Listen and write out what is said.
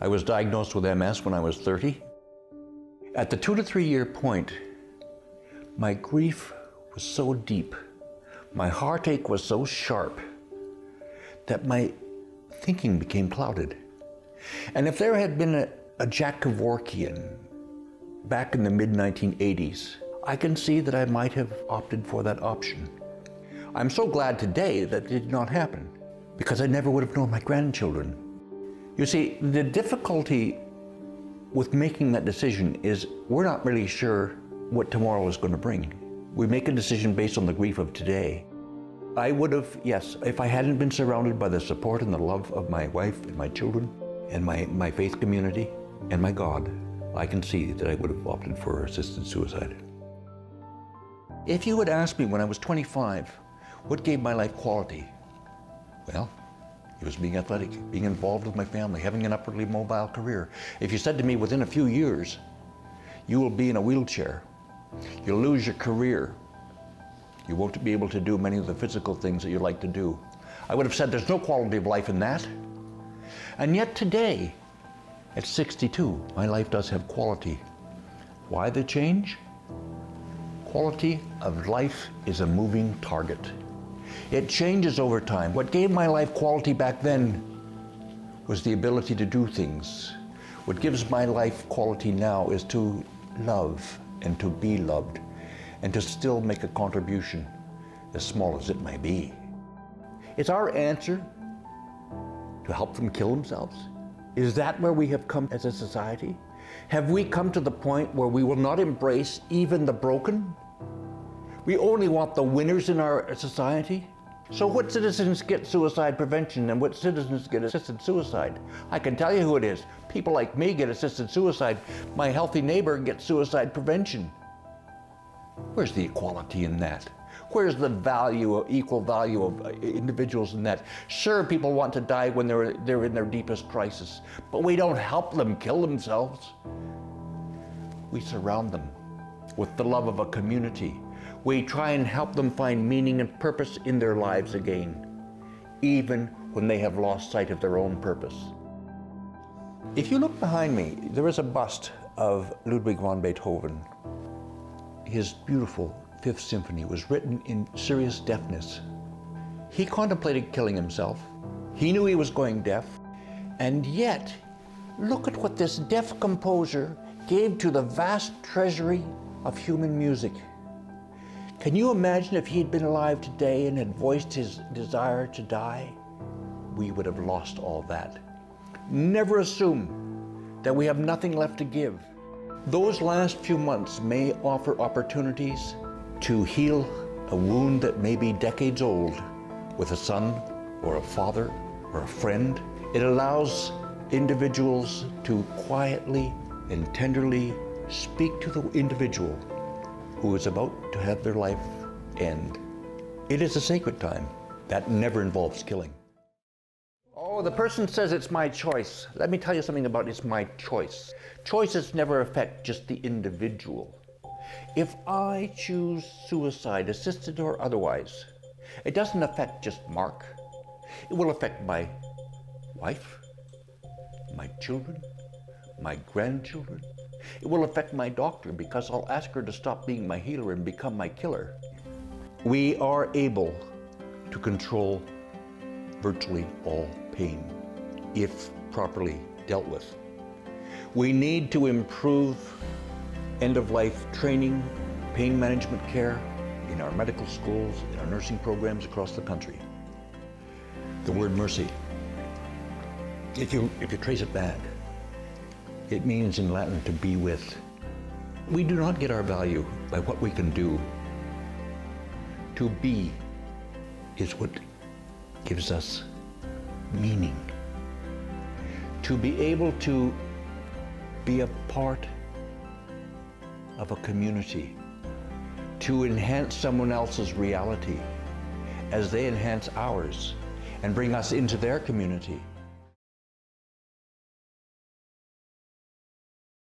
I was diagnosed with MS when I was 30. At the 2 to 3 year point, my grief was so deep, my heartache was so sharp, that my thinking became clouded. And if there had been a Jack Kevorkian back in the mid-1980s, I can see that I might have opted for that option. I'm so glad today that it did not happen, because I never would have known my grandchildren. You see, the difficulty with making that decision is we're not really sure what tomorrow is going to bring. We make a decision based on the grief of today. I would have, yes, if I hadn't been surrounded by the support and the love of my wife and my children and my faith community and my God, I can see that I would have opted for assisted suicide. If you had asked me when I was 25, what gave my life quality? Well, it was being athletic, being involved with my family, having an upwardly mobile career. If you said to me within a few years, you will be in a wheelchair, you'll lose your career, you won't be able to do many of the physical things that you like to do, I would have said there's no quality of life in that. And yet today, at 62, my life does have quality. Why the change? Quality of life is a moving target. It changes over time. What gave my life quality back then was the ability to do things. What gives my life quality now is to love and to be loved and to still make a contribution, as small as it may be. Is our answer to help them kill themselves? Is that where we have come as a society? Have we come to the point where we will not embrace even the broken? We only want the winners in our society? So what citizens get suicide prevention and what citizens get assisted suicide? I can tell you who it is. People like me get assisted suicide. My healthy neighbor gets suicide prevention. Where's the equality in that? Where's the value, equal value of individuals in that? Sure, people want to die when they're in their deepest crisis, but we don't help them kill themselves. We surround them with the love of a community. We try and help them find meaning and purpose in their lives again, even when they have lost sight of their own purpose. If you look behind me, there is a bust of Ludwig van Beethoven. His beautiful Fifth Symphony was written in serious deafness. He contemplated killing himself. He knew he was going deaf. And yet, look at what this deaf composer gave to the vast treasury of human music. Can you imagine if he'd been alive today and had voiced his desire to die? We would have lost all that. Never assume that we have nothing left to give. Those last few months may offer opportunities to heal a wound that may be decades old with a son or a father or a friend. It allows individuals to quietly and tenderly speak to the individual who is about to have their life end. It is a sacred time. That never involves killing. Oh, the person says it's my choice. Let me tell you something about it's my choice. Choices never affect just the individual. If I choose suicide, assisted or otherwise, it doesn't affect just Mark. It will affect my wife, my children, my grandchildren. It will affect my doctor because I'll ask her to stop being my healer and become my killer. We are able to control virtually all pain if properly dealt with. We need to improve end-of-life training, pain management care in our medical schools, in our nursing programs across the country. The word mercy, if you trace it back, it means in Latin to be with. We do not get our value by what we can do. To be is what gives us meaning. To be able to be a part of a community, to enhance someone else's reality as they enhance ours and bring us into their community.